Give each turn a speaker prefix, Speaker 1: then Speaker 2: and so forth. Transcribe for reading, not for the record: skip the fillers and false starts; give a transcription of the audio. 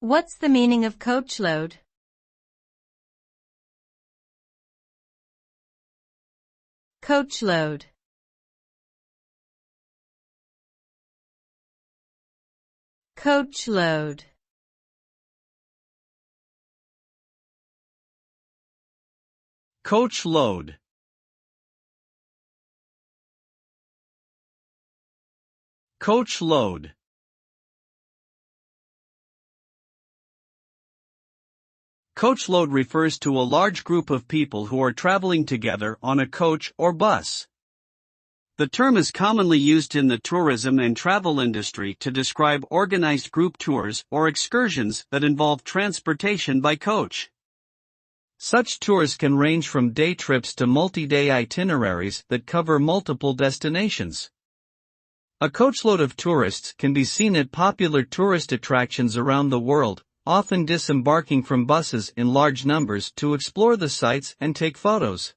Speaker 1: What's the meaning of coachload? Coachload. Coachload.
Speaker 2: Coachload. Coachload. Coachload refers to a large group of people who are traveling together on a coach or bus. The term is commonly used in the tourism and travel industry to describe organized group tours or excursions that involve transportation by coach. Such tours can range from day trips to multi-day itineraries that cover multiple destinations. A coachload of tourists can be seen at popular tourist attractions around the world, often disembarking from buses in large numbers to explore the sights and take photos.